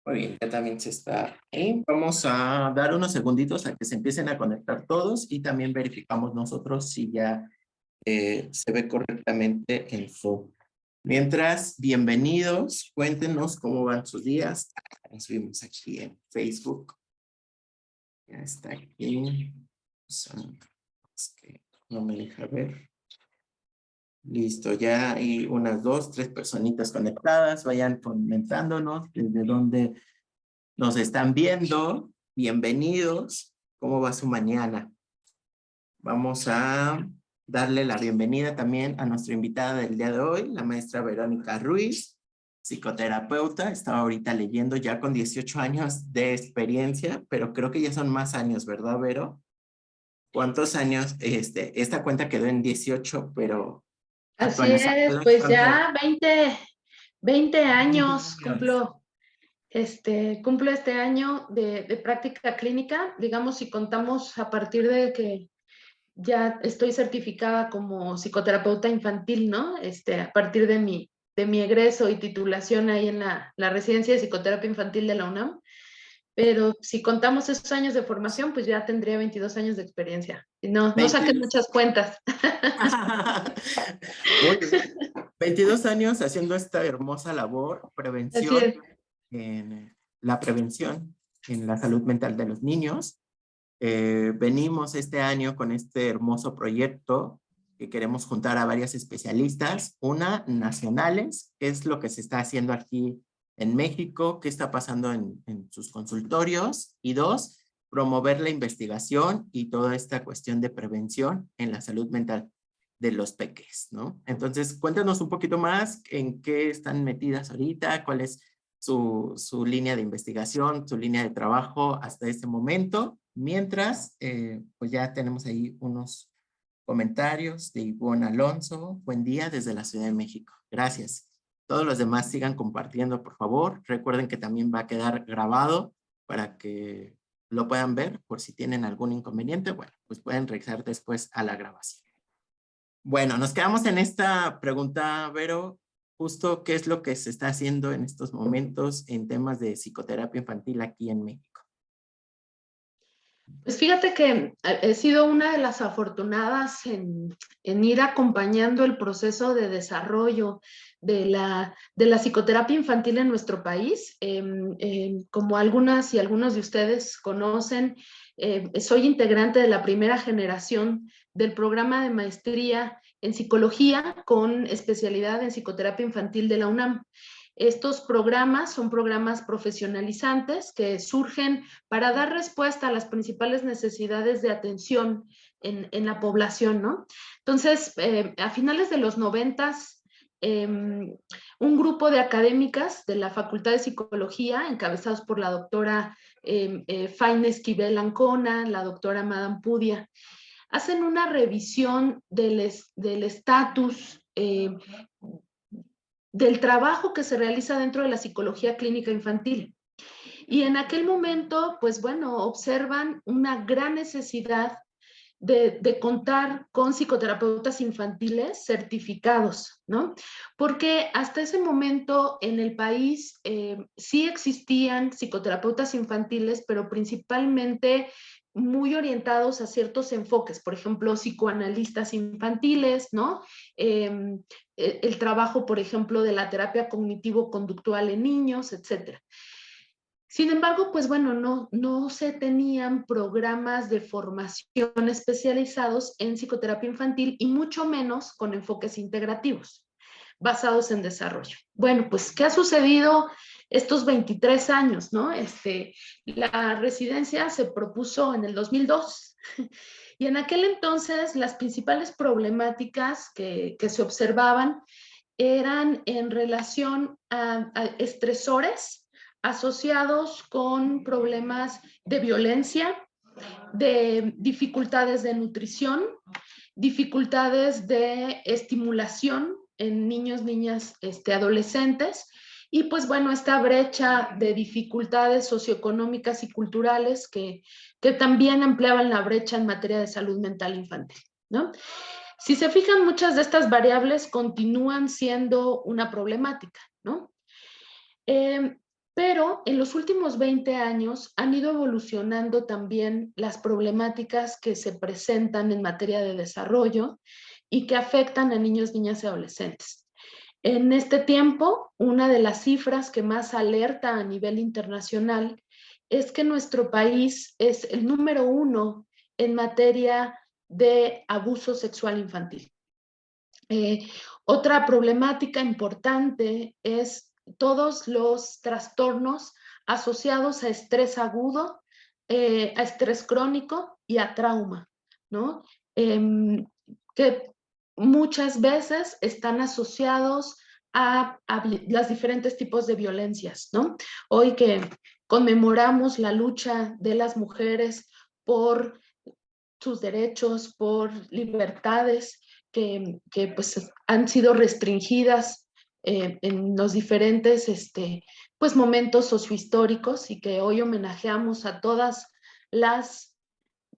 Muy bien, ya también se está ahí. Vamos a dar unos segunditos a que se empiecen a conectar todos y también verificamos nosotros si ya se ve correctamente el Zoom. Mientras, bienvenidos, cuéntenos cómo van sus días. Nos vimos aquí en Facebook. Ya está aquí. Es que no me deja ver. Listo, ya hay unas 2, 3 personitas conectadas. Vayan comentándonos desde dónde nos están viendo. Bienvenidos. ¿Cómo va su mañana? Vamos a darle la bienvenida también a nuestra invitada del día de hoy, la maestra Verónica Ruiz, psicoterapeuta. Estaba ahorita leyendo ya con 18 años de experiencia, pero creo que ya son más años, ¿verdad, Vero? ¿Cuántos años? Esta cuenta quedó en 18, pero Así es, actualizándola, pues ¿cuánto? ya 20 20 años años. cumplo este año de práctica clínica, digamos, si contamos a partir de que ya estoy certificada como psicoterapeuta infantil, ¿no? A partir de mi egreso y titulación ahí en la residencia de psicoterapia infantil de la UNAM. Pero si contamos esos años de formación, pues ya tendría 22 años de experiencia. Y no saqué 22. muchas cuentas. Muy bien. 22 años haciendo esta hermosa labor, Así prevención, es. en la prevención en la salud mental de los niños. Venimos este año con este hermoso proyecto que queremos juntar a varias especialistas, una, nacionales, qué es lo que se está haciendo aquí en México, qué está pasando en sus consultorios, y dos, promover la investigación y toda esta cuestión de prevención en la salud mental de los peques, ¿no? Entonces, cuéntanos un poquito más en qué están metidas ahorita, cuál es su línea de investigación, su línea de trabajo hasta este momento. Mientras, pues ya tenemos ahí unos comentarios de Ivonne Alonso. Buen día desde la Ciudad de México. Gracias. Todos los demás sigan compartiendo, por favor. Recuerden que también va a quedar grabado para que lo puedan ver por si tienen algún inconveniente. Bueno, pues pueden regresar después a la grabación. Bueno, nos quedamos en esta pregunta, Vero, justo qué es lo que se está haciendo en estos momentos en temas de psicoterapia infantil aquí en México. Pues fíjate que he sido una de las afortunadas en ir acompañando el proceso de desarrollo de la psicoterapia infantil en nuestro país. Como algunas y algunos de ustedes conocen, soy integrante de la primera generación del programa de maestría en psicología con especialidad en psicoterapia infantil de la UNAM. Estos programas son programas profesionalizantes que surgen para dar respuesta a las principales necesidades de atención en la población, ¿no? Entonces, a finales de los 90s, un grupo de académicas de la Facultad de Psicología, encabezados por la doctora Faina Esquivel Ancona, la doctora Madame Pudia, hacen una revisión del estatus del trabajo que se realiza dentro de la psicología clínica infantil. Y en aquel momento, pues bueno, observan una gran necesidad de contar con psicoterapeutas infantiles certificados, ¿no? Porque hasta ese momento en el país sí existían psicoterapeutas infantiles, pero principalmente muy orientados a ciertos enfoques, por ejemplo, psicoanalistas infantiles, ¿no? El trabajo, por ejemplo, de la terapia cognitivo-conductual en niños, etcétera. Sin embargo, pues bueno, no se tenían programas de formación especializados en psicoterapia infantil y mucho menos con enfoques integrativos basados en desarrollo. Bueno, pues, ¿qué ha sucedido estos 23 años, no? La residencia se propuso en el 2002 y en aquel entonces las principales problemáticas que se observaban eran en relación a estresores asociados con problemas de violencia, de dificultades de nutrición, dificultades de estimulación en niños, niñas, adolescentes, y pues bueno, esta brecha de dificultades socioeconómicas y culturales que también ampliaban la brecha en materia de salud mental infantil, ¿no? Si se fijan, muchas de estas variables continúan siendo una problemática, ¿no? Eh, pero Pero en los últimos 20 años han ido evolucionando también las problemáticas que se presentan en materia de desarrollo y que afectan a niños, niñas y adolescentes. En este tiempo, una de las cifras que más alerta a nivel internacional es que nuestro país es el número 1 en materia de abuso sexual infantil. Otra problemática importante es todos los trastornos asociados a estrés agudo, a estrés crónico y a trauma, ¿no? Que muchas veces están asociados a los diferentes tipos de violencias, ¿no? Hoy que conmemoramos la lucha de las mujeres por sus derechos, por libertades que pues han sido restringidas en los diferentes pues momentos sociohistóricos y que hoy homenajeamos a todas las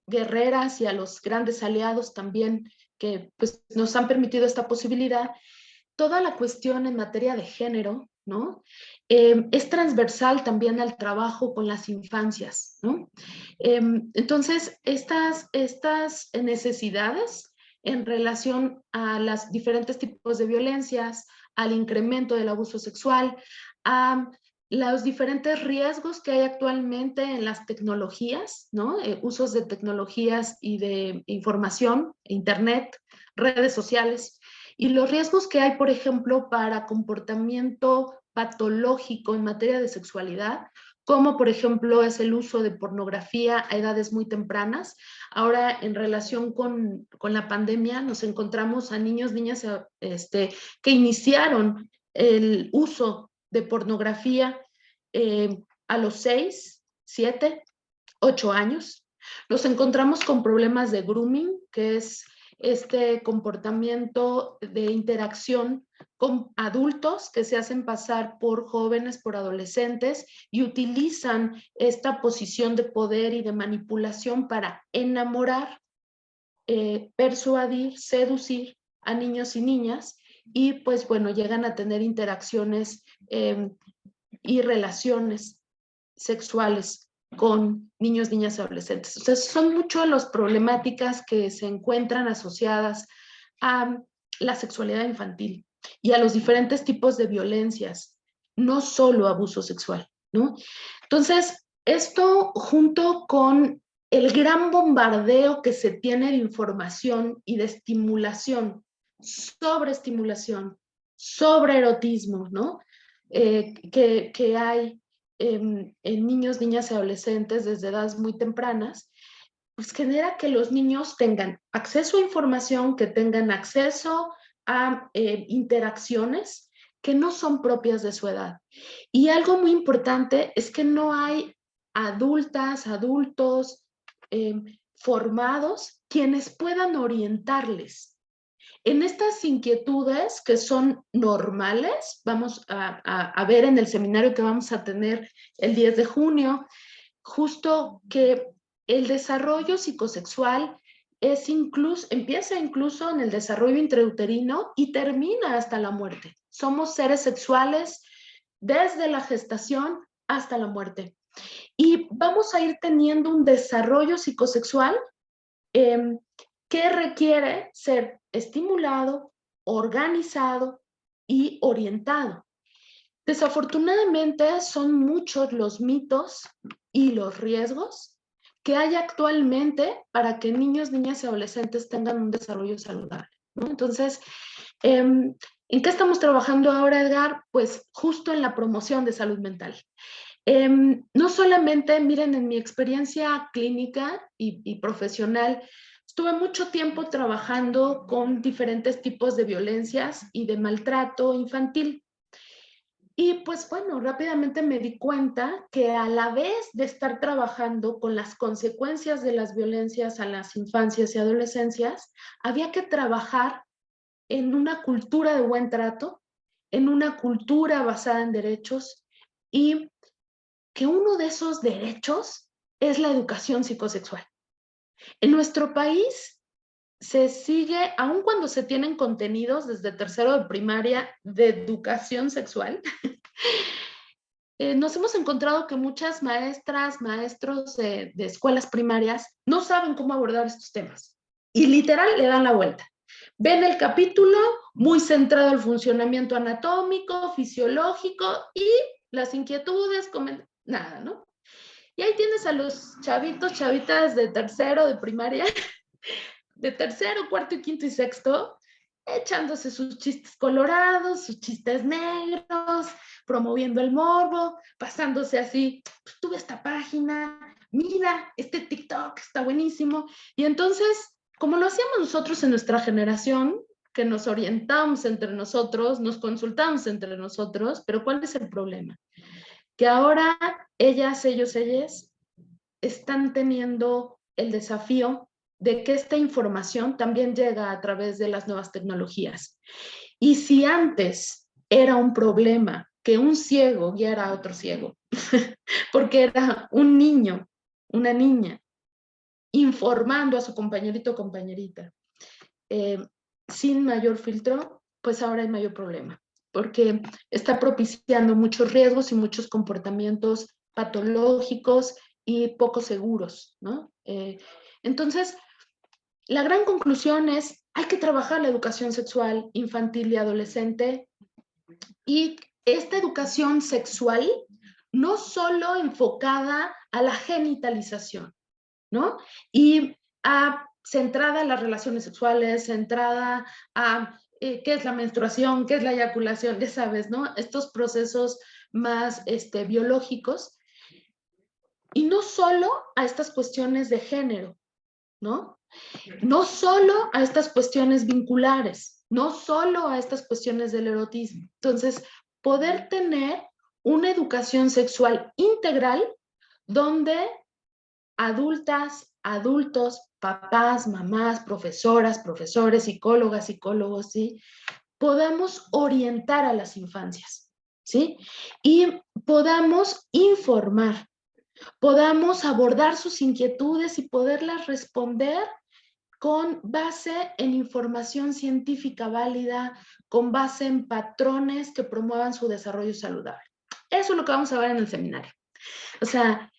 guerreras y a los grandes aliados también que pues nos han permitido esta posibilidad. Toda la cuestión en materia de género, ¿no? Es transversal también al trabajo con las infancias, ¿no? Entonces, estas necesidades en relación a los diferentes tipos de violencias, al incremento del abuso sexual, a los diferentes riesgos que hay actualmente en las tecnologías, ¿no? Usos de tecnologías y de información, internet, redes sociales, y los riesgos que hay, por ejemplo, para comportamiento patológico en materia de sexualidad, como por ejemplo es el uso de pornografía a edades muy tempranas. Ahora, en relación con la pandemia, nos encontramos a niños, niñas que iniciaron el uso de pornografía a los 6, 7, 8 años. Nos encontramos con problemas de grooming, que es este comportamiento de interacción con adultos que se hacen pasar por jóvenes, por adolescentes y utilizan esta posición de poder y de manipulación para enamorar, persuadir, seducir a niños y niñas y pues bueno, llegan a tener interacciones y relaciones sexuales con niños, niñas y adolescentes. Entonces, son muchas las problemáticas que se encuentran asociadas a la sexualidad infantil y a los diferentes tipos de violencias, no solo abuso sexual, ¿no? Entonces, esto junto con el gran bombardeo que se tiene de información y de estimulación, sobreestimulación, sobre erotismo, ¿no? Que hay en niños, niñas y adolescentes desde edades muy tempranas, pues genera que los niños tengan acceso a información, que tengan acceso a interacciones que no son propias de su edad. Y algo muy importante es que no hay adultas, adultos formados quienes puedan orientarles en estas inquietudes que son normales. Vamos a ver en el seminario que vamos a tener el 10 de junio, justo que el desarrollo psicosexual empieza incluso en el desarrollo intrauterino y termina hasta la muerte. Somos seres sexuales desde la gestación hasta la muerte. Y vamos a ir teniendo un desarrollo psicosexual que requiere ser estimulado, organizado y orientado. Desafortunadamente son muchos los mitos y los riesgos que hay actualmente para que niños, niñas y adolescentes tengan un desarrollo saludable, ¿no? Entonces, ¿en qué estamos trabajando ahora, Edgar? Pues justo en la promoción de salud mental. No solamente, miren, en mi experiencia clínica y profesional, estuve mucho tiempo trabajando con diferentes tipos de violencias y de maltrato infantil. Y pues bueno, rápidamente me di cuenta que a la vez de estar trabajando con las consecuencias de las violencias a las infancias y adolescencias, había que trabajar en una cultura de buen trato, en una cultura basada en derechos y que uno de esos derechos es la educación psicosexual. En nuestro país se sigue, aun cuando se tienen contenidos desde tercero de primaria de educación sexual, nos hemos encontrado que muchas maestras, maestros de escuelas primarias no saben cómo abordar estos temas y literal le dan la vuelta. Ven el capítulo muy centrado al funcionamiento anatómico, fisiológico y las inquietudes, nada, ¿no? Y ahí tienes a los chavitos, chavitas de tercero, de primaria, de tercero, cuarto y quinto y sexto, echándose sus chistes colorados, sus chistes negros, promoviendo el morbo, pasándose así, pues, tuve esta página, mira, este TikTok está buenísimo. Y entonces, como lo hacíamos nosotros en nuestra generación, que nos orientamos entre nosotros, nos consultamos entre nosotros, pero ¿cuál es el problema? Que ahora ellas, ellos, están teniendo el desafío de que esta información también llega a través de las nuevas tecnologías. Y si antes era un problema que un ciego guiara a otro ciego, porque era un niño, una niña, informando a su compañerito o compañerita, sin mayor filtro, pues ahora hay mayor problema, porque está propiciando muchos riesgos y muchos comportamientos patológicos y poco seguros, ¿no? Entonces, la gran conclusión es, hay que trabajar la educación sexual infantil y adolescente, y esta educación sexual no solo enfocada a la genitalización, ¿no? Y centrada en las relaciones sexuales, centrada a qué es la menstruación, qué es la eyaculación, ya sabes, ¿no? Estos procesos más biológicos, y no solo a estas cuestiones de género, ¿no? No solo a estas cuestiones vinculares, no solo a estas cuestiones del erotismo. Entonces, poder tener una educación sexual integral donde adultas, adultos, papás, mamás, profesoras, profesores, psicólogas, psicólogos, ¿sí? Podamos orientar a las infancias, ¿sí? Y podamos informar, podamos abordar sus inquietudes y poderlas responder con base en información científica válida, con base en patrones que promuevan su desarrollo saludable. Eso es lo que vamos a ver en el seminario. O sea,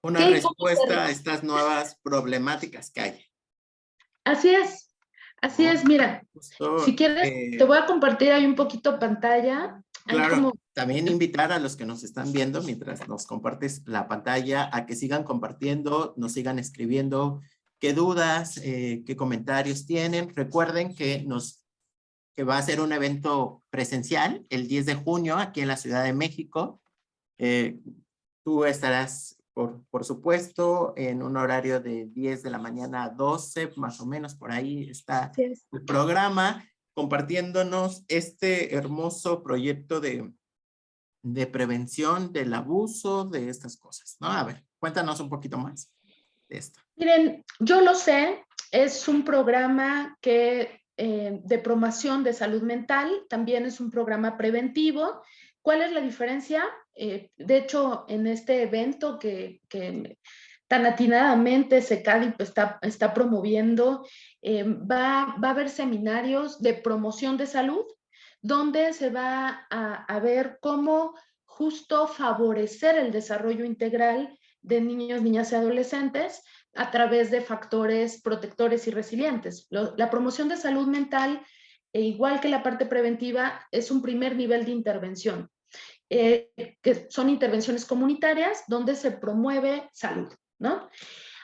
una respuesta a estas nuevas problemáticas que hay. Así es, mira, Justo, si quieres, te voy a compartir ahí un poquito pantalla. Claro, también invitar a los que nos están viendo mientras nos compartes la pantalla a que sigan compartiendo, nos sigan escribiendo qué dudas, qué comentarios tienen. Recuerden que va a ser un evento presencial el 10 de junio aquí en la Ciudad de México. Tú estarás, por supuesto, en un horario de 10 de la mañana a 12, más o menos por ahí está el programa, compartiéndonos este hermoso proyecto de prevención del abuso de estas cosas, ¿no? A ver, cuéntanos un poquito más de esto. Miren, yo lo sé, es un programa de promoción de salud mental, también es un programa preventivo. ¿Cuál es la diferencia? De hecho, en este evento que tan atinadamente SECADI está promoviendo, va a haber seminarios de promoción de salud, donde se va a ver cómo justo favorecer el desarrollo integral de niños, niñas y adolescentes a través de factores protectores y resilientes. La promoción de salud mental, igual que la parte preventiva, es un primer nivel de intervención, que son intervenciones comunitarias donde se promueve salud, ¿no?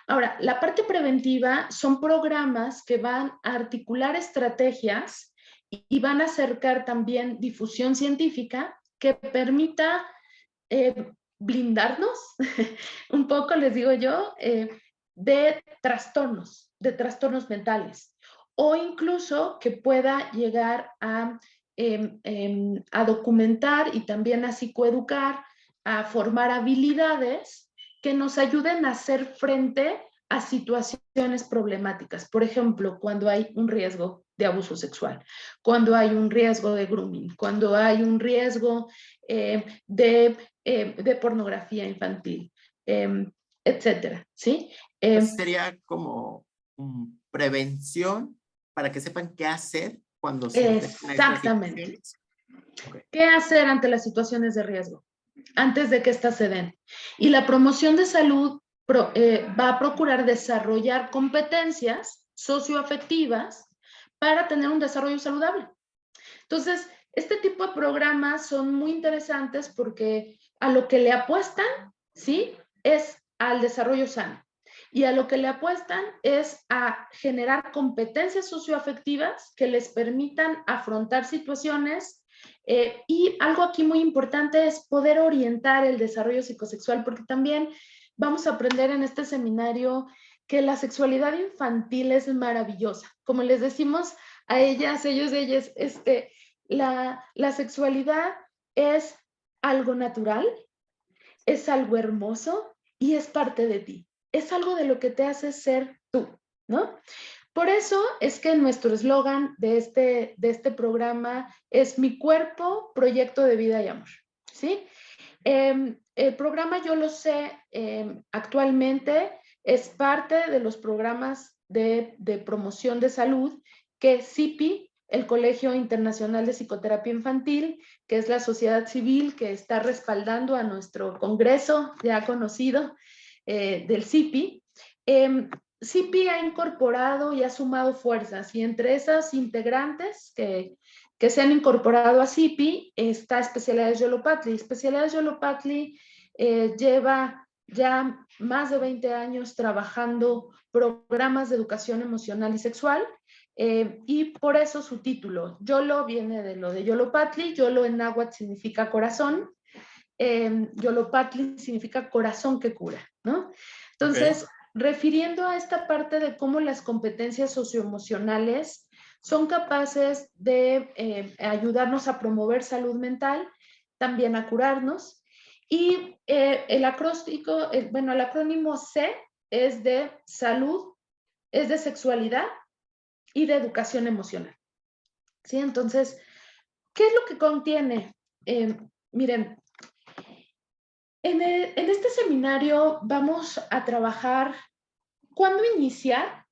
Ahora, la parte preventiva son programas que van a articular estrategias y van a acercar también difusión científica que permita blindarnos un poco, les digo yo, de trastornos mentales, o incluso que pueda llegar a documentar y también a psicoeducar, a formar habilidades que nos ayuden a hacer frente a situaciones problemáticas. Por ejemplo, cuando hay un riesgo de abuso sexual, cuando hay un riesgo de grooming, cuando hay un riesgo de pornografía infantil, etcétera, ¿sí? Sería como prevención para que sepan qué hacer cuando se enfrentan a estas situaciones. Okay. ¿Qué hacer ante las situaciones de riesgo? antes de que éstas se den. Y la promoción de salud va a procurar desarrollar competencias socioafectivas para tener un desarrollo saludable. Entonces, este tipo de programas son muy interesantes porque a lo que le apuestan, ¿sí? Es al desarrollo sano. Y a lo que le apuestan es a generar competencias socioafectivas que les permitan afrontar situaciones. Y algo aquí muy importante es poder orientar el desarrollo psicosexual, porque también vamos a aprender en este seminario que la sexualidad infantil es maravillosa. Como les decimos a ellas, ellos, ellas, la sexualidad es algo natural, es algo hermoso y es parte de ti. Es algo de lo que te hace ser tú, ¿no? Por eso es que nuestro eslogan de este programa es Mi cuerpo, proyecto de vida y amor, ¿sí? El programa, yo lo sé, actualmente es parte de los programas de promoción de salud que CIPI, el Colegio Internacional de Psicoterapia Infantil, que es la sociedad civil que está respaldando a nuestro congreso ya conocido del CIPI. CIPI ha incorporado y ha sumado fuerzas, y entre esas integrantes que se han incorporado a CIPI está Especialidades Yolopatli. Especialidades Yolopatli lleva ya más de 20 años trabajando programas de educación emocional y sexual, y por eso su título. Yolo viene de lo de Yolopatli. Yolo en náhuatl significa corazón. Yolopatli significa corazón que cura, ¿no? Entonces, refiriendo a esta parte de cómo las competencias socioemocionales son capaces de ayudarnos a promover salud mental, también a curarnos. Y el acrónimo C es de salud, es de sexualidad y de educación emocional, ¿sí? Entonces, ¿qué es lo que contiene? Miren, en este seminario vamos a trabajar cuándo iniciar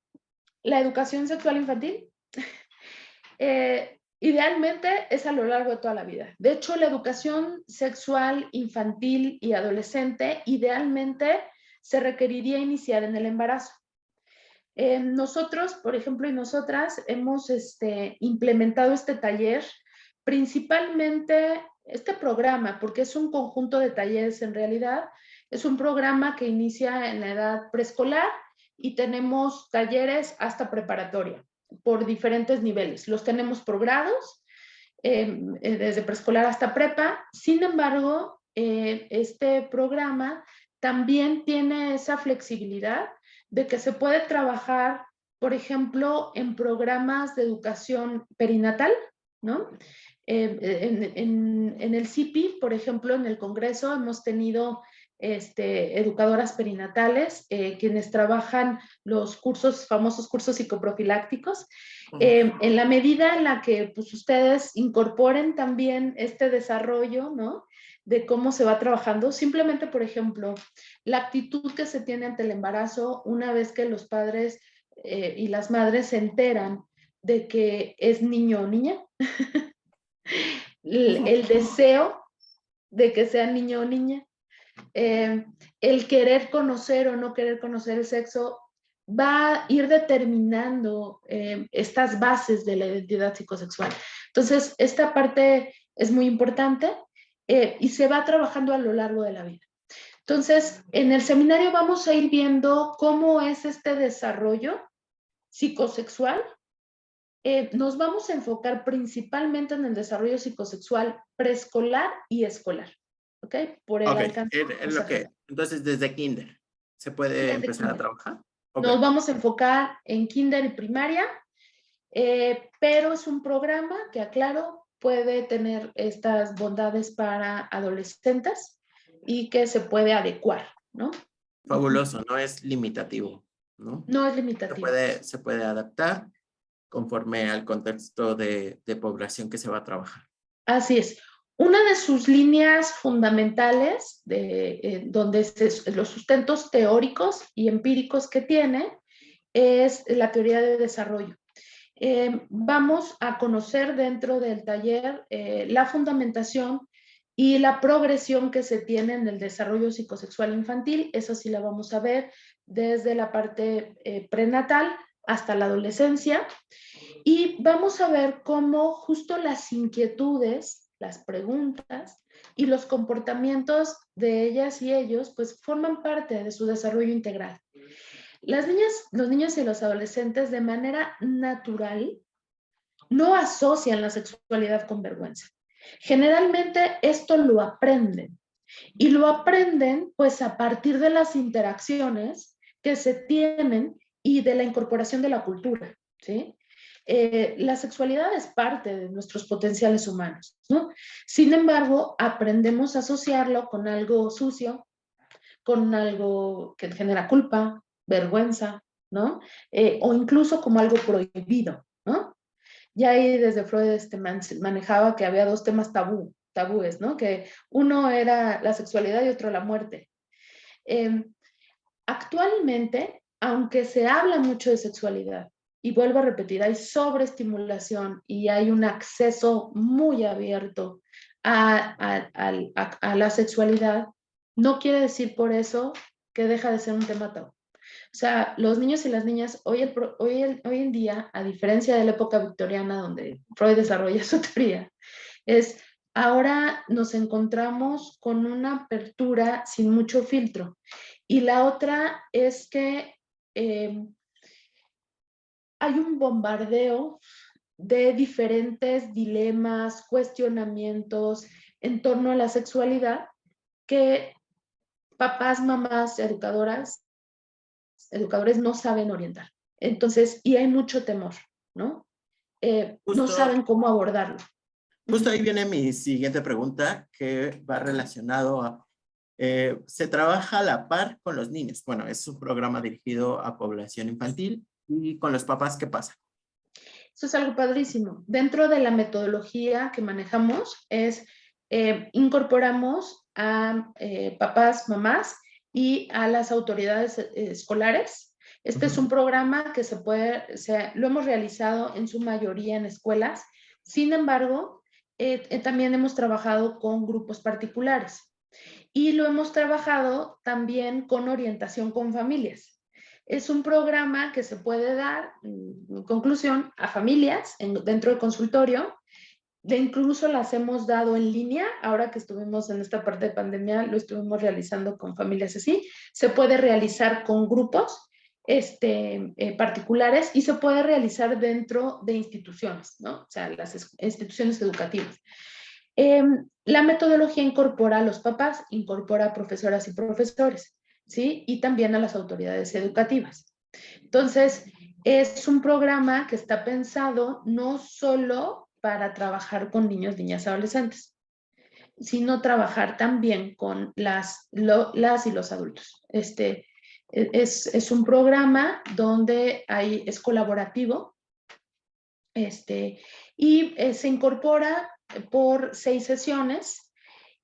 la educación sexual infantil. Idealmente es a lo largo de toda la vida. De hecho, la educación sexual infantil y adolescente idealmente se requeriría iniciar en el embarazo. Nosotros, por ejemplo, y nosotras hemos implementado este taller, principalmente este programa, porque es un conjunto de talleres en realidad. Es un programa que inicia en la edad preescolar y tenemos talleres hasta preparatoria por diferentes niveles. Los tenemos por grados, desde preescolar hasta prepa. Sin embargo, este programa también tiene esa flexibilidad de que se puede trabajar, por ejemplo, en programas de educación perinatal, ¿no? En el CIPI, por ejemplo, en el Congreso hemos tenido educadoras perinatales, quienes trabajan los famosos cursos psicoprofilácticos. En la medida en la que pues, ustedes incorporen también este desarrollo, ¿no? De cómo se va trabajando. Simplemente, por ejemplo, la actitud que se tiene ante el embarazo una vez que los padres y las madres se enteran de que es niño o niña. El deseo de que sea niño o niña. El querer conocer o no querer conocer el sexo va a ir determinando estas bases de la identidad psicosexual. Entonces, esta parte es muy importante y se va trabajando a lo largo de la vida. Entonces, en el seminario vamos a ir viendo cómo es este desarrollo psicosexual. Nos vamos a enfocar principalmente en el desarrollo psicosexual preescolar y escolar, ¿ok? Por el alcance. Entonces, desde kinder se puede empezar a trabajar. Nos vamos a enfocar en kinder y primaria, pero es un programa que, aclaro, puede tener estas bondades para adolescentes y que se puede adecuar, ¿no? Fabuloso, no es limitativo, ¿no? No es limitativo. Se puede adaptar conforme al contexto de población que se va a trabajar. Así es. Una de sus líneas fundamentales, donde los sustentos teóricos y empíricos que tiene, es la teoría de desarrollo. Vamos a conocer dentro del taller la fundamentación y la progresión que se tiene en el desarrollo psicosexual infantil. Eso sí la vamos a ver desde la parte prenatal hasta la adolescencia. Y vamos a ver cómo justo las inquietudes, las preguntas y los comportamientos de ellas y ellos pues forman parte de su desarrollo integral. Las niñas, los niños y los adolescentes de manera natural no asocian la sexualidad con vergüenza. Generalmente esto lo aprenden y lo aprenden pues a partir de las interacciones que se tienen y de la incorporación de la cultura, ¿sí? La sexualidad es parte de nuestros potenciales humanos, ¿no? Sin embargo, aprendemos a asociarlo con algo sucio, con algo que genera culpa, vergüenza, ¿no? O incluso como algo prohibido, ¿no? Ya ahí desde Freud manejaba que había dos temas tabúes, ¿no? Que uno era la sexualidad y otro la muerte. Actualmente, aunque se habla mucho de sexualidad, y vuelvo a repetir, hay sobreestimulación y hay un acceso muy abierto a la sexualidad, no quiere decir por eso que deja de ser un tema tabú. O sea, los niños y las niñas hoy en día, a diferencia de la época victoriana donde Freud desarrolla su teoría, es ahora nos encontramos con una apertura sin mucho filtro. Y la otra es que hay un bombardeo de diferentes dilemas, cuestionamientos en torno a la sexualidad que papás, mamás, educadores no saben orientar. Entonces, y hay mucho temor, ¿no? No Justo, saben cómo abordarlo. justo ahí viene mi siguiente pregunta, que va relacionado a, se trabaja a la par con los niños. Bueno, es un programa dirigido a población infantil y con los papás, ¿qué pasa? Eso es algo padrísimo. Dentro de la metodología que manejamos incorporamos a papás, mamás y a las autoridades escolares. Este es un programa que lo hemos realizado en su mayoría en escuelas. Sin embargo, también hemos trabajado con grupos particulares y lo hemos trabajado también con orientación con familias. Es un programa que se puede dar, en conclusión, a familias dentro del consultorio. Incluso las hemos dado en línea. Ahora que estuvimos en esta parte de pandemia, lo estuvimos realizando con familias así. Se puede realizar con grupos particulares y se puede realizar dentro de instituciones, ¿no? O sea, las instituciones educativas. La metodología incorpora a los papás, incorpora a profesoras y profesores, ¿sí? Y también a las autoridades educativas. Entonces, es un programa que está pensado no solo para trabajar con niños, niñas, adolescentes, sino trabajar también con las y los adultos. Es un programa donde es colaborativo y se incorpora por 6 sesiones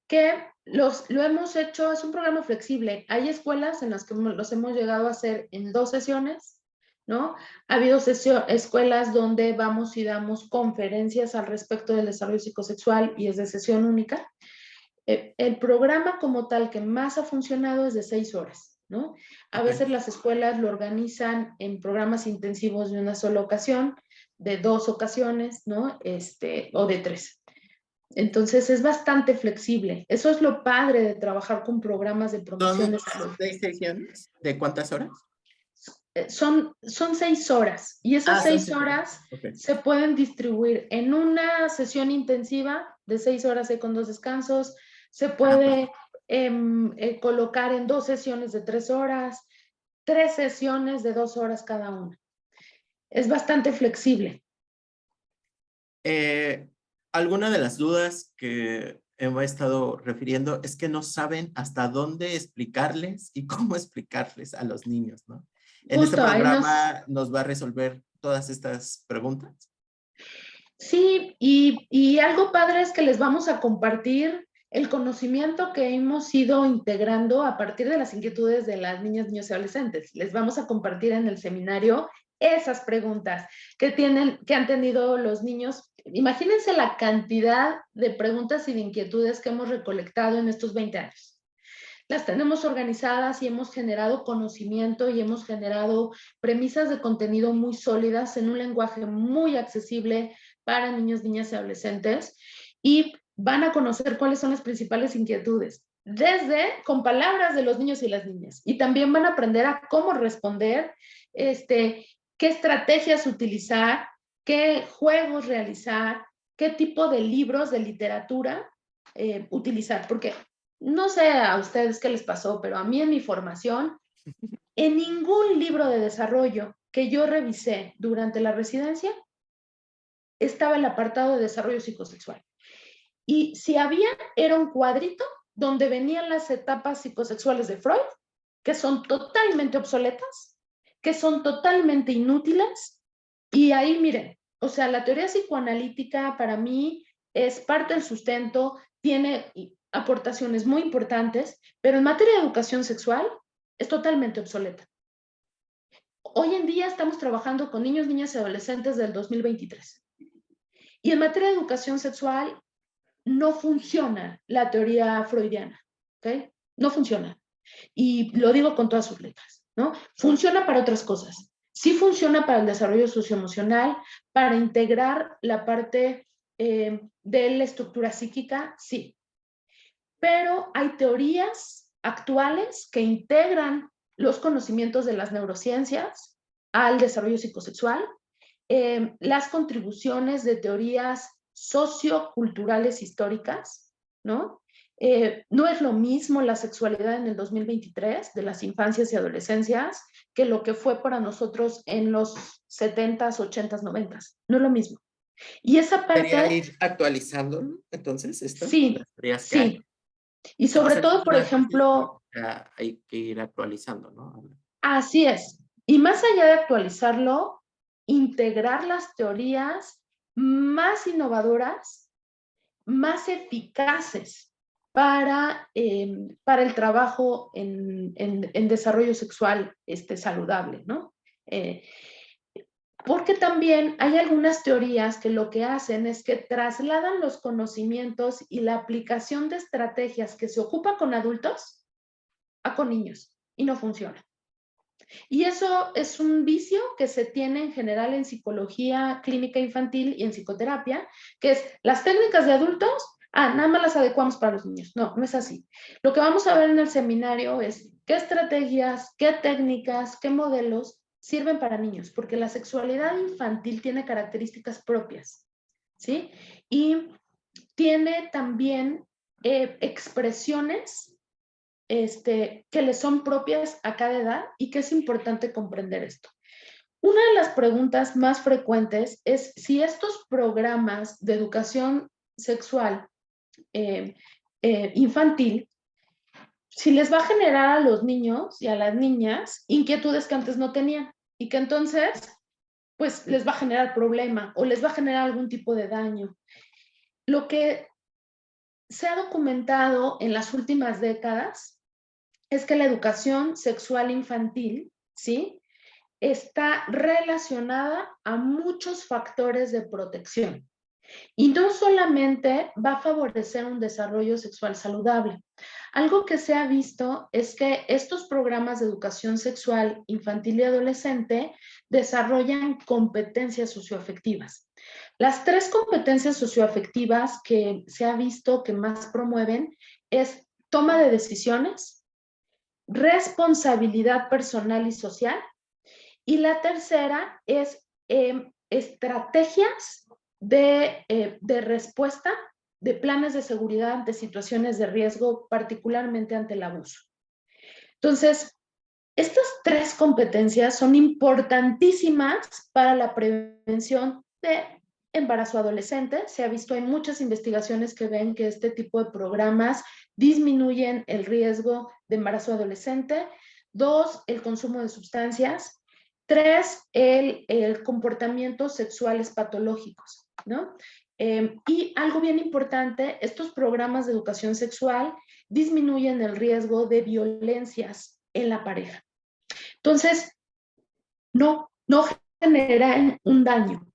que lo hemos hecho, es un programa flexible. Hay escuelas en las que los hemos llegado a hacer en 2 sesiones, ¿no? Ha habido escuelas donde vamos y damos conferencias al respecto del desarrollo psicosexual y es de sesión única. El programa como tal que más ha funcionado es de 6 horas, ¿no? A veces las escuelas lo organizan en programas intensivos de una sola ocasión, de 2 ocasiones, ¿no? O de 3. Entonces es bastante flexible. Eso es lo padre de trabajar con programas de promoción ¿Son de salud. 6 sesiones? ¿De cuántas horas? Son 6 horas y esas Son 6 6 horas. horas Okay. se pueden distribuir en una sesión intensiva de 6 horas con 2 descansos. Se puede colocar en 2 sesiones de 3 horas, 3 sesiones de 2 horas cada una. Es bastante flexible. Alguna de las dudas que hemos estado refiriendo es que no saben hasta dónde explicarles y cómo explicarles a los niños, ¿no? En este Justo ahí programa nos va a resolver todas estas preguntas. Sí, y algo padre es que les vamos a compartir el conocimiento que hemos ido integrando a partir de las inquietudes de las niñas, niños y adolescentes. Les vamos a compartir en el seminario esas preguntas que han tenido los niños Imagínense la cantidad de preguntas y de inquietudes que hemos recolectado en estos 20 años. Las tenemos organizadas y hemos generado conocimiento y hemos generado premisas de contenido muy sólidas en un lenguaje muy accesible para niños, niñas y adolescentes, y van a conocer cuáles son las principales inquietudes, desde con palabras de los niños y las niñas. Y también van a aprender a cómo responder, qué estrategias utilizar, qué juegos realizar, qué tipo de libros de literatura utilizar, porque no sé a ustedes qué les pasó, pero a mí en mi formación, en ningún libro de desarrollo que yo revisé durante la residencia estaba el apartado de desarrollo psicosexual. Y si había, era un cuadrito donde venían las etapas psicosexuales de Freud, que son totalmente obsoletas, que son totalmente inútiles. Y ahí, miren, o sea, la teoría psicoanalítica para mí es parte del sustento, tiene aportaciones muy importantes, pero en materia de educación sexual es totalmente obsoleta. Hoy en día estamos trabajando con niños, niñas y adolescentes del 2023. Y en materia de educación sexual no funciona la teoría freudiana, ¿ok? No funciona. Y lo digo con todas sus letras, ¿no? Funciona para otras cosas. Sí funciona para el desarrollo socioemocional, para integrar la parte de la estructura psíquica, sí. Pero hay teorías actuales que integran los conocimientos de las neurociencias al desarrollo psicosexual, las contribuciones de teorías socioculturales históricas, ¿no? No es lo mismo la sexualidad en el 2023 de las infancias y adolescencias que lo que fue para nosotros en los 70s, 80s, 90s. No es lo mismo. Y esa ¿Debería parte, ir actualizándolo entonces esto? sí, Las teorías que hay. sí. Y O sobre sea, todo, por ejemplo, hay que ir actualizando, ¿no? así es. Y más allá de actualizarlo, integrar las teorías más innovadoras, más eficaces para el trabajo en desarrollo sexual saludable, ¿no? Porque también hay algunas teorías que lo que hacen es que trasladan los conocimientos y la aplicación de estrategias que se ocupan con adultos a con niños, y no funciona. Y eso es un vicio que se tiene en general en psicología clínica infantil y en psicoterapia, que es las técnicas de adultos, nada más las adecuamos para los niños. No, no es así. Lo que vamos a ver en el seminario es qué estrategias, qué técnicas, qué modelos sirven para niños, porque la sexualidad infantil tiene características propias, ¿sí? Y tiene también expresiones que le son propias a cada edad y que es importante comprender esto. Una de las preguntas más frecuentes es si estos programas de educación sexual infantil, si les va a generar a los niños y a las niñas inquietudes que antes no tenían y que entonces pues les va a generar problema o les va a generar algún tipo de daño. Lo que se ha documentado en las últimas décadas es que la educación sexual infantil, ¿sí?, está relacionada a muchos factores de protección. Y no solamente va a favorecer un desarrollo sexual saludable. Algo que se ha visto es que estos programas de educación sexual infantil y adolescente desarrollan competencias socioafectivas. Las 3 competencias socioafectivas que se ha visto que más promueven es toma de decisiones, responsabilidad personal y social, y la tercera es estrategias de respuesta, de planes de seguridad ante situaciones de riesgo, particularmente ante el abuso. Entonces, estas 3 competencias son importantísimas para la prevención de embarazo adolescente. Se ha visto, hay muchas investigaciones que ven que este tipo de programas disminuyen el riesgo de embarazo adolescente. 2, el consumo de sustancias. 3, el comportamientos sexuales patológicos, ¿no? Y algo bien importante, estos programas de educación sexual disminuyen el riesgo de violencias en la pareja. Entonces, no generan un daño.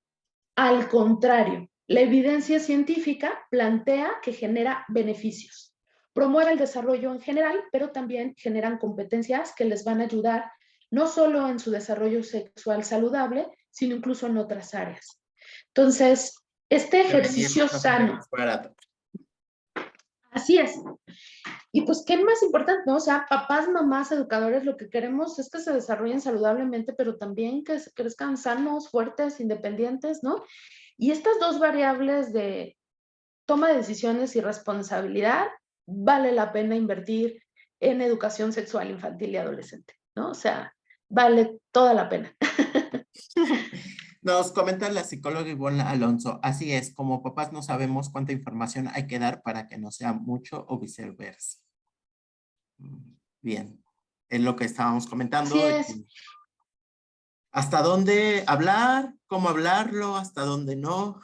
Al contrario, La evidencia científica plantea que genera beneficios. Promueve el desarrollo en general, pero también generan competencias que les van a ayudar no solo en su desarrollo sexual saludable, sino incluso en otras áreas. Entonces, este ejercicio sano. Así es. Y pues, ¿qué más importante, no? O sea, papás, mamás, educadores, lo que queremos es que se desarrollen saludablemente, pero también que crezcan sanos, fuertes, independientes, ¿no? Y estas dos variables de toma de decisiones y responsabilidad, vale la pena invertir en educación sexual infantil y adolescente, ¿no? O sea, vale toda la pena. Nos comenta la psicóloga Ivonne Alonso, así es, como papás no sabemos cuánta información hay que dar para que no sea mucho o viceversa. Bien, es lo que estábamos comentando. Así es. ¿Hasta dónde hablar? ¿Cómo hablarlo? ¿Hasta dónde no?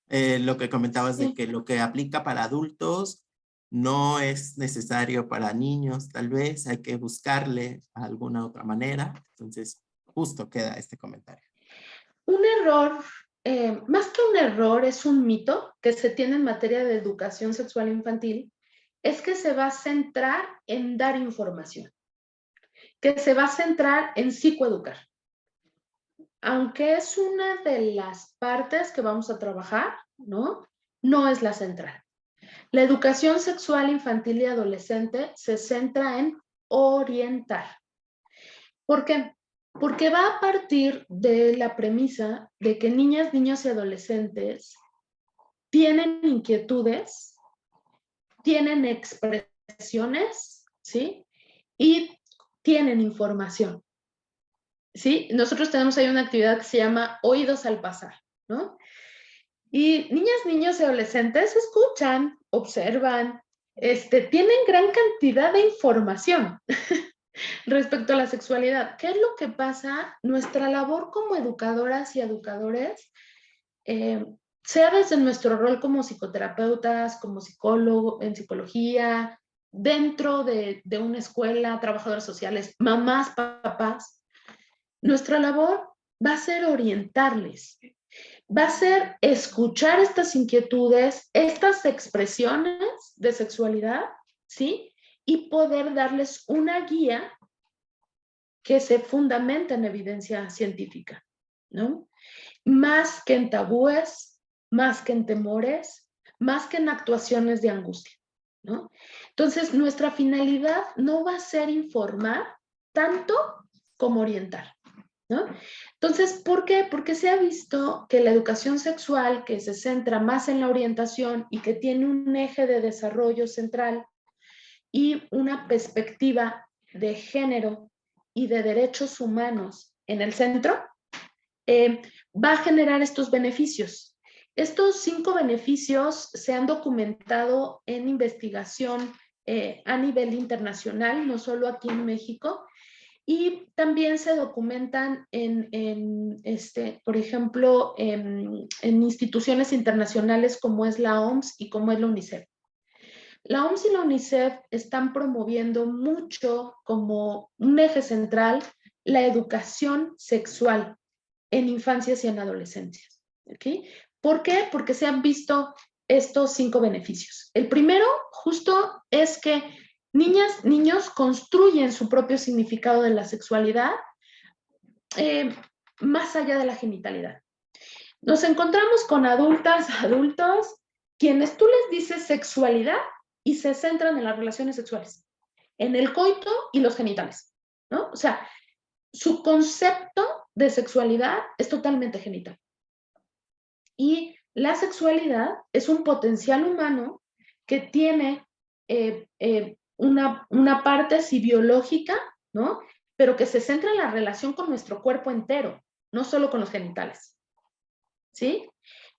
Lo que comentabas de que lo que aplica para adultos no es necesario para niños, tal vez hay que buscarle alguna otra manera. Entonces, justo queda este comentario. Un error, más que un error, es un mito que se tiene en materia de educación sexual infantil, es que se va a centrar en dar información, que se va a centrar en psicoeducar. Aunque es una de las partes que vamos a trabajar, ¿no? No es la central. La educación sexual infantil y adolescente se centra en orientar. ¿Por qué? Porque va a partir de la premisa de que niñas, niños y adolescentes tienen inquietudes, tienen expresiones, ¿sí? Y tienen información, ¿sí? Nosotros tenemos ahí una actividad que se llama Oídos al Pasar, ¿no? Y niñas, niños y adolescentes escuchan, observan, tienen gran cantidad de información respecto a la sexualidad. ¿Qué es lo que pasa? Nuestra labor como educadoras y educadores, sea desde nuestro rol como psicoterapeutas, como psicólogo, en psicología, dentro de una escuela, trabajadores sociales, mamás, papás, nuestra labor va a ser orientarles, va a ser escuchar estas inquietudes, estas expresiones de sexualidad, ¿sí? Y poder darles una guía que se fundamenta en evidencia científica, ¿no? Más que en tabúes, más que en temores, más que en actuaciones de angustia, ¿no? Entonces, nuestra finalidad no va a ser informar tanto como orientar, ¿no? Entonces, ¿por qué? Porque se ha visto que la educación sexual, que se centra más en la orientación y que tiene un eje de desarrollo central y una perspectiva de género y de derechos humanos en el centro, va a generar estos beneficios. Estos 5 beneficios se han documentado en investigación a nivel internacional, no solo aquí en México, y también se documentan por ejemplo, en instituciones internacionales como es la OMS y como es la UNICEF. La OMS y la UNICEF están promoviendo mucho como un eje central la educación sexual en infancias y en adolescencias. ¿Okay? ¿Por qué? Porque se han visto estos 5 beneficios. El primero, justo, es que niñas, niños construyen su propio significado de la sexualidad más allá de la genitalidad. Nos encontramos con adultas, adultos, quienes tú les dices sexualidad y se centran en las relaciones sexuales, en el coito y los genitales, ¿no? O sea, su concepto de sexualidad es totalmente genital. Y la sexualidad es un potencial humano que tiene una parte así biológica, ¿no? Pero que se centra en la relación con nuestro cuerpo entero, no solo con los genitales, ¿sí?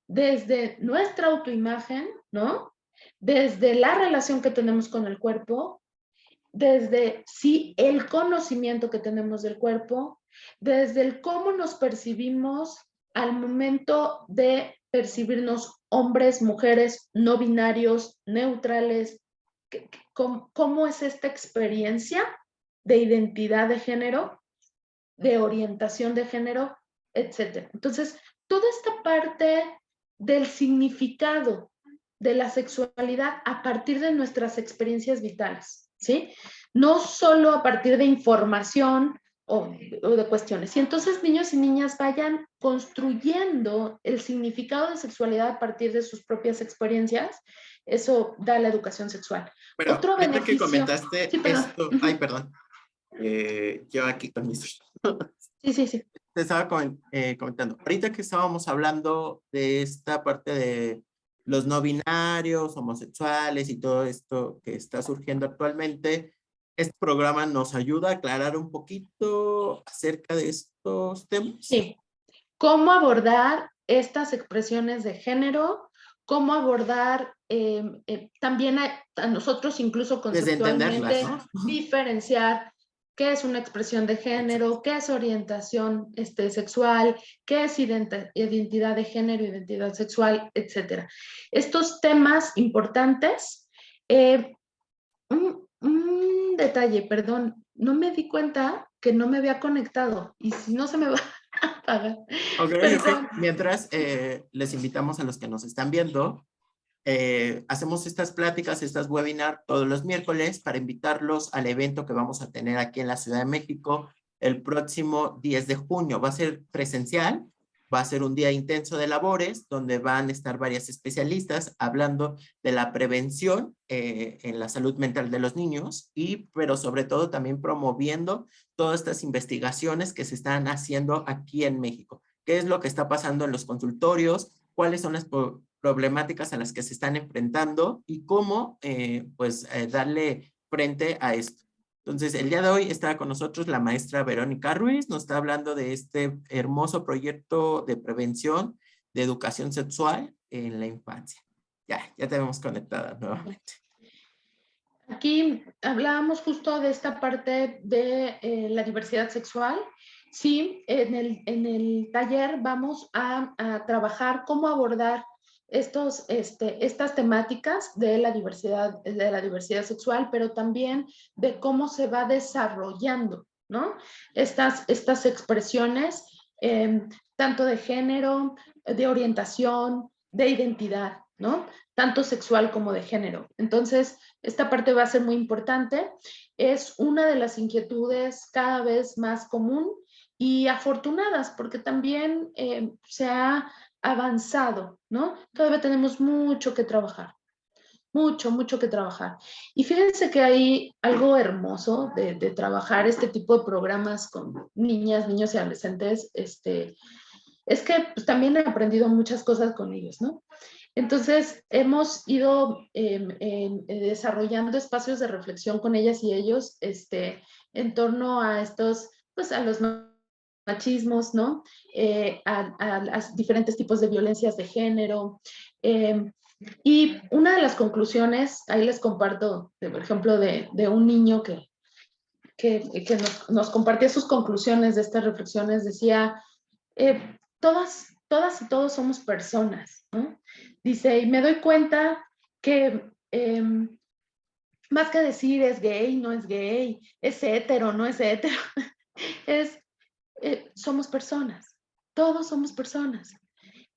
Desde nuestra autoimagen, ¿no? Desde la relación que tenemos con el cuerpo, desde sí el conocimiento que tenemos del cuerpo, desde el cómo nos percibimos al momento de percibirnos hombres, mujeres, no binarios, neutrales, cómo es esta experiencia de identidad de género, de orientación de género, etc. Entonces, toda esta parte del significado de la sexualidad a partir de nuestras experiencias vitales, ¿sí? No solo a partir de información o de cuestiones. Y entonces niños y niñas vayan construyendo el significado de sexualidad a partir de sus propias experiencias, eso da la educación sexual. Pero Otro ahorita que beneficio... comentaste Sí, perdón. esto, ay, perdón, yo aquí con mis... Sí, sí, sí. Te estaba comentando, ahorita que estábamos hablando de esta parte de los no binarios, homosexuales y todo esto que está surgiendo actualmente, este programa nos ayuda a aclarar un poquito acerca de estos temas. Sí. ¿Cómo abordar estas expresiones de género? ¿Cómo abordar también a nosotros incluso Desde entenderlas, conceptualmente ¿no? diferenciar qué es una expresión de género, qué es orientación sexual, qué es identidad de género, identidad sexual, etcétera? Estos temas importantes. Un detalle, perdón, no me di cuenta que no me había conectado y si no se me va a apagar. Ok, ok. Perdón. Mientras les invitamos a los que nos están viendo, hacemos estas pláticas, estas webinars todos los miércoles para invitarlos al evento que vamos a tener aquí en la Ciudad de México el próximo 10 de junio. Va a ser presencial, va a ser un día intenso de labores donde van a estar varias especialistas hablando de la prevención en la salud mental de los niños pero sobre todo también promoviendo todas estas investigaciones que se están haciendo aquí en México. ¿Qué es lo que está pasando en los consultorios? ¿Cuáles son las problemáticas a las que se están enfrentando y cómo darle frente a esto? Entonces, el día de hoy está con nosotros la maestra Verónica Ruiz, nos está hablando de este hermoso proyecto de prevención de educación sexual en la infancia. Ya te vemos conectada nuevamente. Aquí hablábamos justo de esta parte de la diversidad sexual. Sí, en el taller vamos a trabajar cómo abordar estas temáticas de la diversidad sexual, pero también de cómo se va desarrollando, ¿no? Estas expresiones, tanto de género, de orientación, de identidad, ¿no? Tanto sexual como de género. Entonces, esta parte va a ser muy importante. Es una de las inquietudes cada vez más común y afortunadas, porque también se ha avanzado, ¿no? Todavía tenemos mucho que trabajar, mucho que trabajar. Y fíjense que hay algo hermoso de trabajar este tipo de programas con niñas, niños y adolescentes, es que pues, también he aprendido muchas cosas con ellos, ¿no? Entonces, hemos ido desarrollando espacios de reflexión con ellas y ellos en torno a estos, pues a los machismos, ¿no? A los diferentes tipos de violencias de género. Y una de las conclusiones, ahí les comparto, por ejemplo, de un niño que nos compartía sus conclusiones de estas reflexiones, decía, todas y todos somos personas, ¿no? Dice, y me doy cuenta que más que decir es gay, no es gay, es hetero, no es hetero, somos personas, todos somos personas.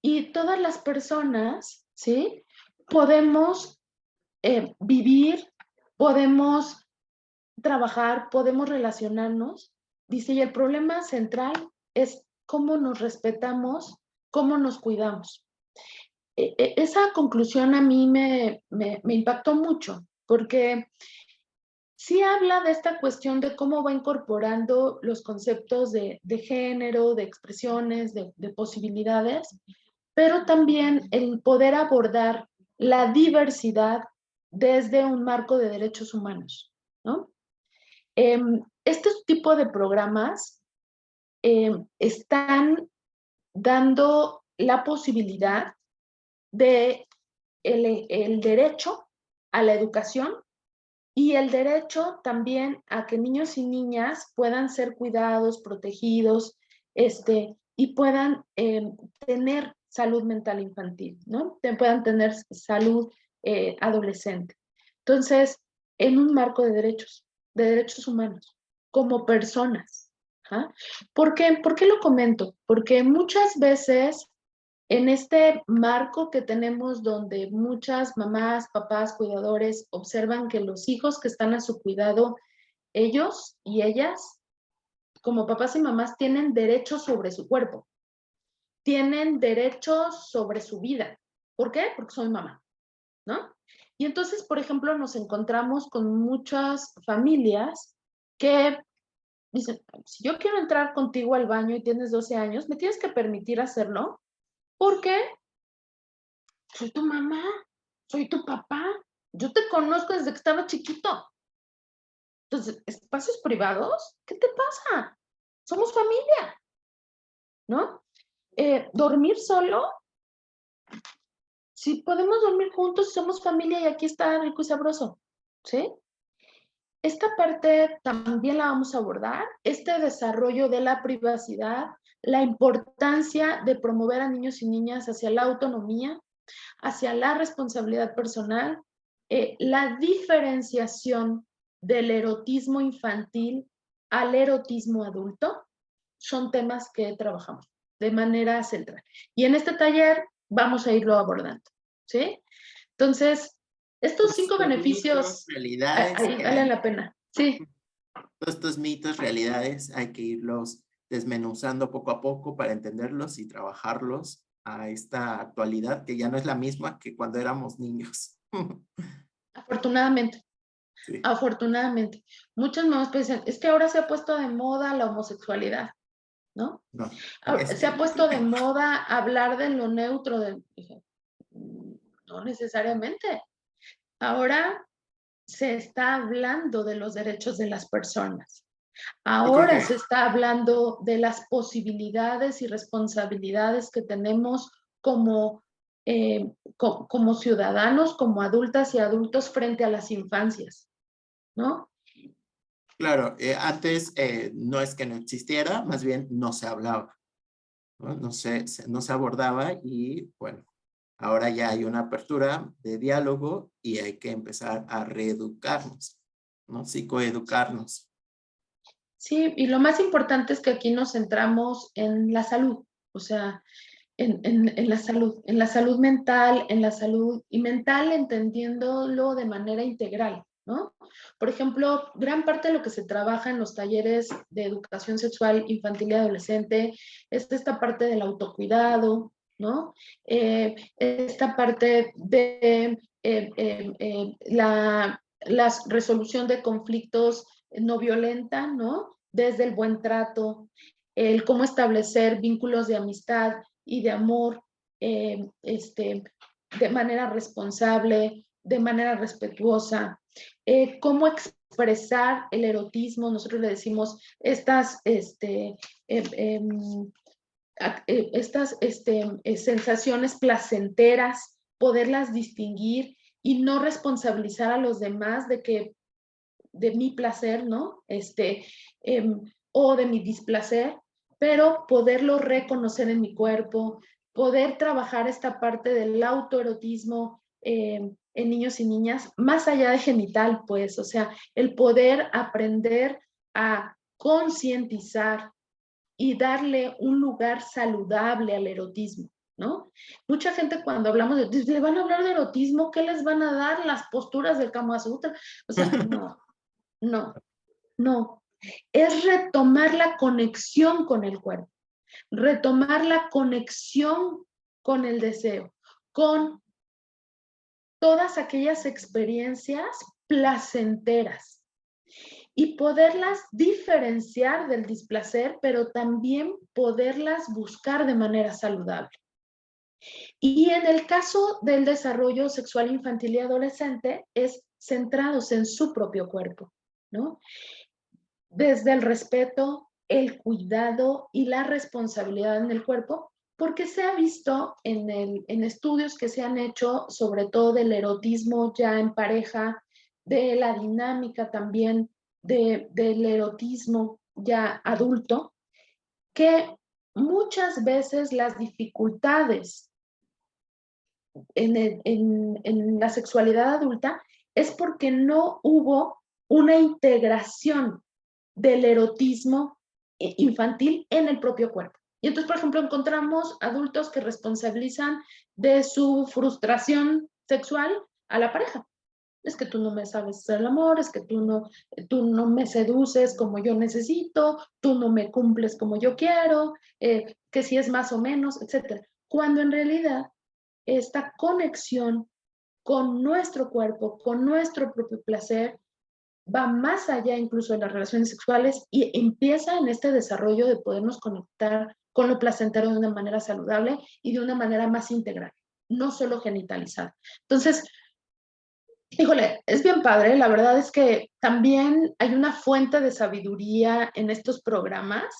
Y todas las personas, ¿sí? Podemos vivir, podemos trabajar, podemos relacionarnos. Dice, y el problema central es cómo nos respetamos, cómo nos cuidamos. Esa conclusión a mí me impactó mucho, porque sí habla de esta cuestión de cómo va incorporando los conceptos de género, de expresiones, de posibilidades, pero también el poder abordar la diversidad desde un marco de derechos humanos, ¿no? Este tipo de programas están dando la posibilidad de el derecho a la educación y el derecho también a que niños y niñas puedan ser cuidados, protegidos, y puedan tener salud mental infantil, ¿no? Puedan tener salud adolescente. Entonces, en un marco de derechos humanos, como personas. ¿Ah? ¿Por qué lo comento? Porque muchas veces en este marco que tenemos donde muchas mamás, papás, cuidadores observan que los hijos que están a su cuidado, ellos y ellas, como papás y mamás, tienen derechos sobre su cuerpo, tienen derechos sobre su vida. ¿Por qué? Porque soy mamá, ¿no? Y entonces, por ejemplo, nos encontramos con muchas familias que dicen, si yo quiero entrar contigo al baño y tienes 12 años, me tienes que permitir hacerlo porque soy tu mamá, soy tu papá, yo te conozco desde que estaba chiquito. Entonces, espacios privados, ¿qué te pasa? Somos familia, ¿no? Dormir solo, si podemos dormir juntos, somos familia y aquí está rico y sabroso, ¿sí? Esta parte también la vamos a abordar, este desarrollo de la privacidad, la importancia de promover a niños y niñas hacia la autonomía, hacia la responsabilidad personal, la diferenciación del erotismo infantil al erotismo adulto, son temas que trabajamos de manera central. Y en este taller vamos a irlo abordando, ¿sí? Entonces, estos 5 Estos mitos, beneficios realidades ahí que valen hay, la pena, sí. todos estos mitos, realidades, hay que irlos desmenuzando poco a poco para entenderlos y trabajarlos a esta actualidad que ya no es la misma que cuando éramos niños. Afortunadamente, Sí, afortunadamente. Muchas mamás piensan, es que ahora se ha puesto de moda la homosexualidad, ¿no? no, Se ha puesto de moda hablar de lo neutro. Dije, no necesariamente. Ahora se está hablando de los derechos de las personas. yo creo Ahora que, se está hablando de las posibilidades y responsabilidades que tenemos como, como ciudadanos, como adultas y adultos frente a las infancias, ¿no? claro, antes no es que no existiera, más bien no se hablaba, ¿no? No se abordaba y bueno, ahora ya hay una apertura de diálogo y hay que empezar a reeducarnos, ¿no? Psicoeducarnos. Sí, y lo más importante es que aquí nos centramos en la salud, o sea, en la salud mental, en la salud y mental entendiéndolo de manera integral, ¿no? Por ejemplo, gran parte de lo que se trabaja en los talleres de educación sexual infantil y adolescente es esta parte del autocuidado, ¿no? Esta parte de la resolución de conflictos no violenta, ¿no? Desde el buen trato, el cómo establecer vínculos de amistad y de amor de manera responsable, de manera respetuosa, cómo expresar el erotismo, nosotros le decimos estas sensaciones placenteras, poderlas distinguir y no responsabilizar a los demás de mi placer, ¿no? O de mi displacer, pero poderlo reconocer en mi cuerpo, poder trabajar esta parte del autoerotismo en niños y niñas, más allá de genital, pues, o sea, el poder aprender a concientizar y darle un lugar saludable al erotismo, ¿no? Mucha gente cuando hablamos le van a hablar de erotismo, ¿qué les van a dar? Las posturas del Kama Sutra. O sea, no, no, no. Es retomar la conexión con el cuerpo, retomar la conexión con el deseo, con todas aquellas experiencias placenteras y poderlas diferenciar del displacer, pero también poderlas buscar de manera saludable. Y en el caso del desarrollo sexual infantil y adolescente, es centrados en su propio cuerpo, ¿no? Desde el respeto, el cuidado y la responsabilidad en el cuerpo, porque se ha visto en estudios que se han hecho, sobre todo del erotismo ya en pareja, de la dinámica también del erotismo ya adulto, que muchas veces las dificultades en la sexualidad adulta es porque no hubo una integración del erotismo infantil en el propio cuerpo. Y entonces, por ejemplo, encontramos adultos que responsabilizan de su frustración sexual a la pareja. Es que tú no me sabes hacer el amor, es que tú no me seduces como yo necesito, tú no me cumples como yo quiero, que si es más o menos, etcétera. Cuando en realidad esta conexión con nuestro cuerpo, con nuestro propio placer, va más allá incluso de las relaciones sexuales y empieza en este desarrollo de podernos conectar con lo placentero de una manera saludable y de una manera más integral, no solo genitalizada. Entonces, híjole, es bien padre. La verdad es que también hay una fuente de sabiduría en estos programas,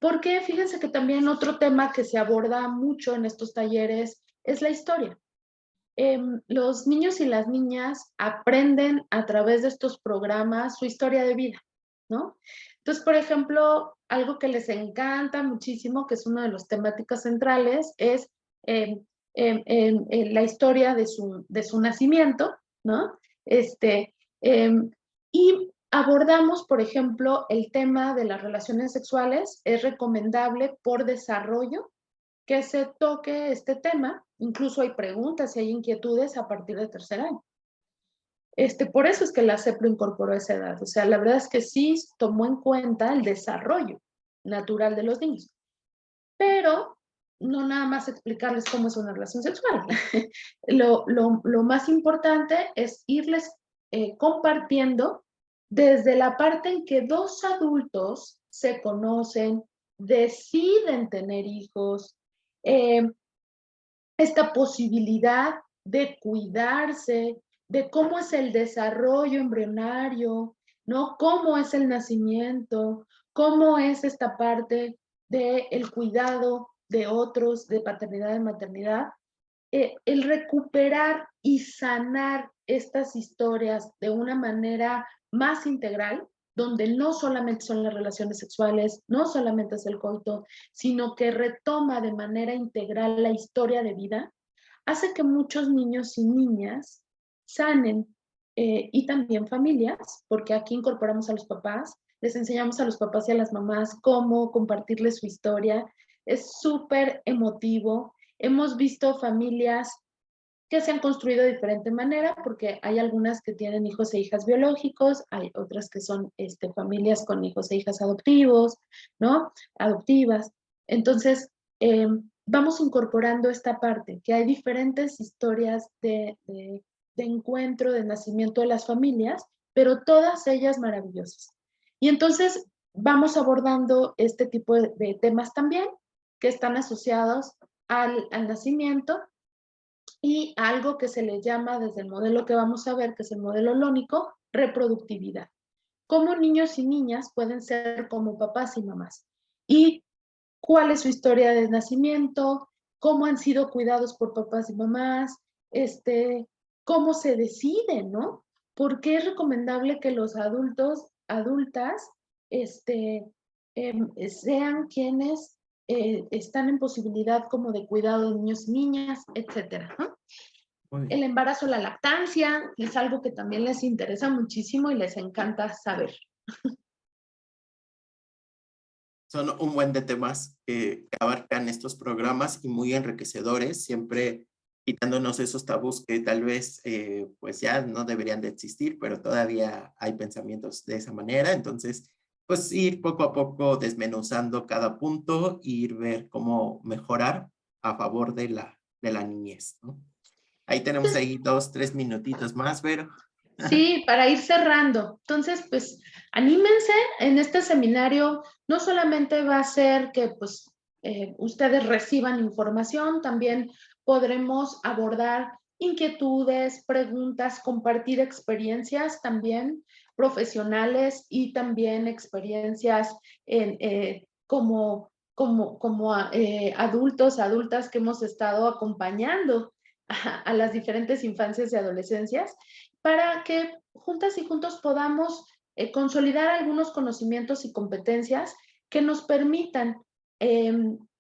porque fíjense que también otro tema que se aborda mucho en estos talleres es la historia. Los niños y las niñas aprenden a través de estos programas su historia de vida, ¿no? Entonces, por ejemplo, algo que les encanta muchísimo, que es una de las temáticas centrales, es la historia de su nacimiento, ¿no? Este, y abordamos, por ejemplo, el tema de las relaciones sexuales. Es recomendable por desarrollo que se toque este tema. Incluso hay preguntas y hay inquietudes a partir de tercer año. Por eso es que la SEP lo incorporó a esa edad. O sea, la verdad es que sí tomó en cuenta el desarrollo natural de los niños, pero no nada más explicarles cómo es una relación sexual. Lo más importante es irles compartiendo desde la parte en que dos adultos se conocen, deciden tener hijos, eh, esta posibilidad de cuidarse, de cómo es el desarrollo embrionario, ¿no? Cómo es el nacimiento, cómo es esta parte del cuidado de otros, de paternidad y maternidad. El recuperar y sanar estas historias de una manera más integral, donde no solamente son las relaciones sexuales, no solamente es el coito, sino que retoma de manera integral la historia de vida, hace que muchos niños y niñas sanen, y también familias, porque aquí incorporamos a los papás, les enseñamos a los papás y a las mamás cómo compartirles su historia. Es súper emotivo. Hemos visto familias que se han construido de diferente manera, porque hay algunas que tienen hijos e hijas biológicos, hay otras que son familias con hijos e hijas adoptivos, ¿no? Adoptivas. Entonces, vamos incorporando esta parte, que hay diferentes historias de encuentro, de nacimiento de las familias, pero todas ellas maravillosas. Y entonces vamos abordando este tipo de temas también, que están asociados al nacimiento, y algo que se le llama desde el modelo que vamos a ver, que es el modelo lónico, reproductividad. Cómo niños y niñas pueden ser como papás y mamás. Y cuál es su historia de nacimiento, cómo han sido cuidados por papás y mamás, cómo se deciden, ¿no? Porque es recomendable que los adultos, adultas, sean quienes están en posibilidad como de cuidado de niños y niñas, etcétera, ¿no? El embarazo, la lactancia, es algo que también les interesa muchísimo y les encanta saber. Son un buen de temas que abarcan estos programas y muy enriquecedores, siempre quitándonos esos tabús que tal vez pues ya no deberían de existir, pero todavía hay pensamientos de esa manera. Entonces, pues ir poco a poco desmenuzando cada punto e ir ver cómo mejorar a favor de la niñez, ¿no? Ahí tenemos ahí 2, 3 minutitos más, pero... Sí, para ir cerrando. Entonces, pues, anímense en este seminario. No solamente va a ser que, pues, ustedes reciban información, también podremos abordar inquietudes, preguntas, compartir experiencias también profesionales y también experiencias como adultos, adultas que hemos estado acompañando a las diferentes infancias y adolescencias, para que juntas y juntos podamos consolidar algunos conocimientos y competencias que nos permitan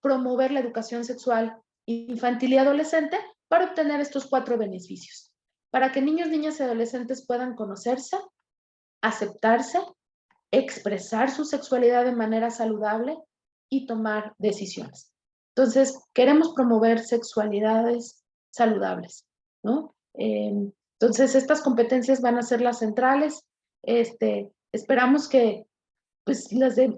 promover la educación sexual infantil y adolescente para obtener estos 4 beneficios. Para que niños, niñas y adolescentes puedan conocerse, aceptarse, expresar su sexualidad de manera saludable, y tomar decisiones. Entonces, queremos promover sexualidades saludables, ¿no? Entonces, estas competencias van a ser las centrales. Esperamos que pues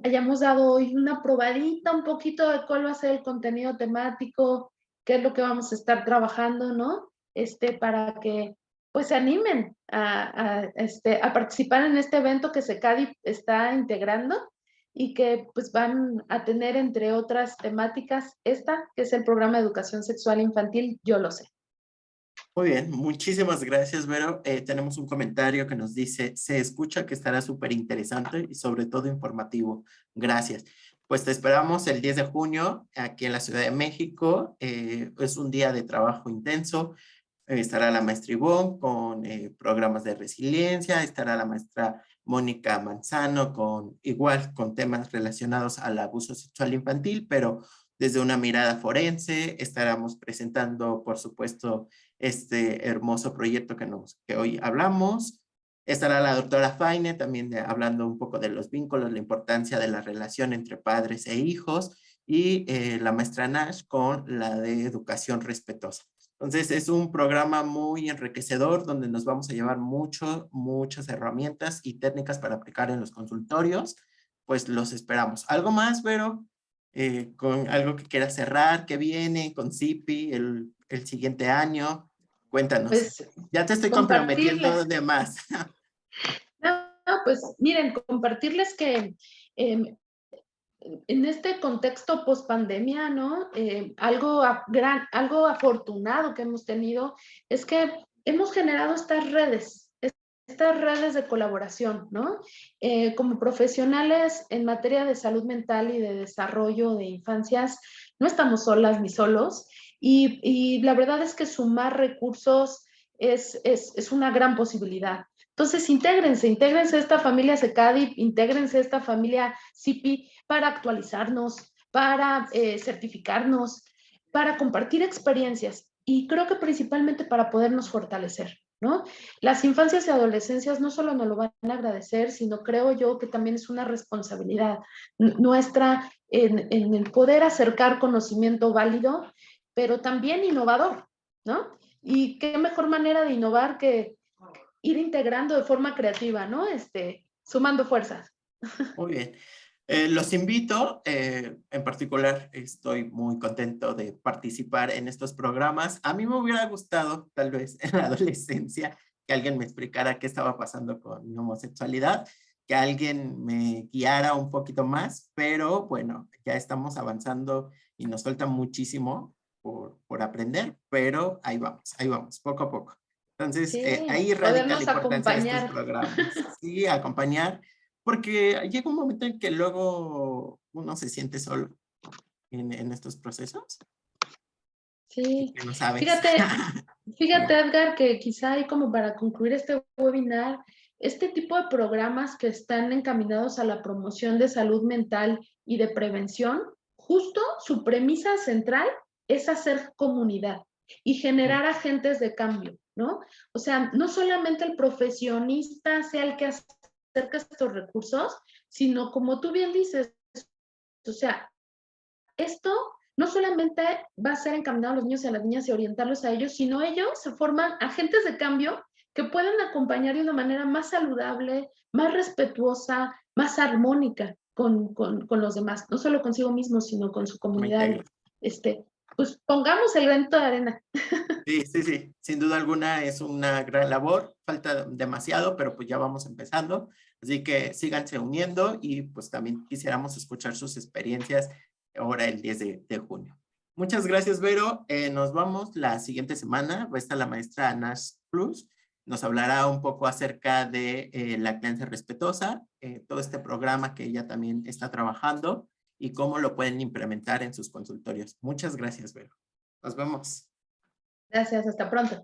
hayamos dado hoy una probadita un poquito de cuál va a ser el contenido temático, qué es lo que vamos a estar trabajando, ¿no? Para que pues se animen a participar en este evento que SECADI está integrando y que pues van a tener entre otras temáticas esta, que es el programa de educación sexual infantil, Yo Lo Sé. Muy bien, muchísimas gracias, Vero. Tenemos un comentario que nos dice, se escucha que estará súper interesante y sobre todo informativo. Gracias. Pues te esperamos el 10 de junio aquí en la Ciudad de México. Es un día de trabajo intenso. Estará la maestra Ivonne con programas de resiliencia, estará la maestra Mónica Manzano con temas relacionados al abuso sexual infantil, pero desde una mirada forense. Estaremos presentando, por supuesto, este hermoso proyecto que hoy hablamos. Estará la doctora Faine también hablando un poco de los vínculos, la importancia de la relación entre padres e hijos, y la maestra Nash con la de educación respetuosa. Entonces es un programa muy enriquecedor donde nos vamos a llevar muchas herramientas y técnicas para aplicar en los consultorios. Pues los esperamos. ¿Algo más, Vero? Con algo que quieras cerrar, que viene con CIPI el siguiente año. Cuéntanos. Pues Ya te estoy comprometiendo compartirles. de más. No, pues miren, compartirles que en este contexto post pandemia, ¿no? Algo afortunado que hemos tenido es que hemos generado estas redes de colaboración, ¿no? Como profesionales en materia de salud mental y de desarrollo de infancias, no estamos solas ni solos, y la verdad es que sumar recursos es una gran posibilidad. Entonces, intégrense a esta familia SECADI, intégrense a esta familia CIPI para actualizarnos, para certificarnos, para compartir experiencias y creo que principalmente para podernos fortalecer, ¿no? Las infancias y adolescencias no solo nos lo van a agradecer, sino creo yo que también es una responsabilidad nuestra en el poder acercar conocimiento válido, pero también innovador, ¿no? Y qué mejor manera de innovar que ir integrando de forma creativa, ¿no? Sumando fuerzas. Muy bien. Los invito, en particular estoy muy contento de participar en estos programas. A mí me hubiera gustado, tal vez en la adolescencia, que alguien me explicara qué estaba pasando con mi homosexualidad, que alguien me guiara un poquito más, pero bueno, ya estamos avanzando y nos falta muchísimo por aprender, pero ahí vamos, poco a poco. Entonces, Sí, ahí radica la podernos importancia de estos acompañar. programas. Sí, acompañar, porque llega un momento en que luego uno se siente solo en estos procesos y Sí, que no sabes. fíjate Edgar, que quizá hay como para concluir este webinar, este tipo de programas que están encaminados a la promoción de salud mental y de prevención, justo su premisa central es hacer comunidad y generar agentes de cambio, ¿no? O sea, no solamente el profesionista sea el que acerca estos recursos, sino como tú bien dices, o sea, esto no solamente va a ser encaminado a los niños y a las niñas y orientarlos a ellos, sino ellos se forman agentes de cambio que pueden acompañar de una manera más saludable, más respetuosa, más armónica con los demás, no solo consigo mismo, sino con su Me comunidad. integro. Pues pongamos el granito de arena. Sí, sí, sí, sin duda alguna es una gran labor, falta demasiado, pero pues ya vamos empezando, así que síganse uniendo y pues también quisiéramos escuchar sus experiencias ahora el 10 de junio. Muchas gracias, Vero. Nos vamos la siguiente semana, va a estar la maestra Nash Plus, nos hablará un poco acerca de la crianza respetuosa, todo este programa que ella también está trabajando y cómo lo pueden implementar en sus consultorios. Muchas gracias, Vero. Nos vemos. Gracias, hasta pronto.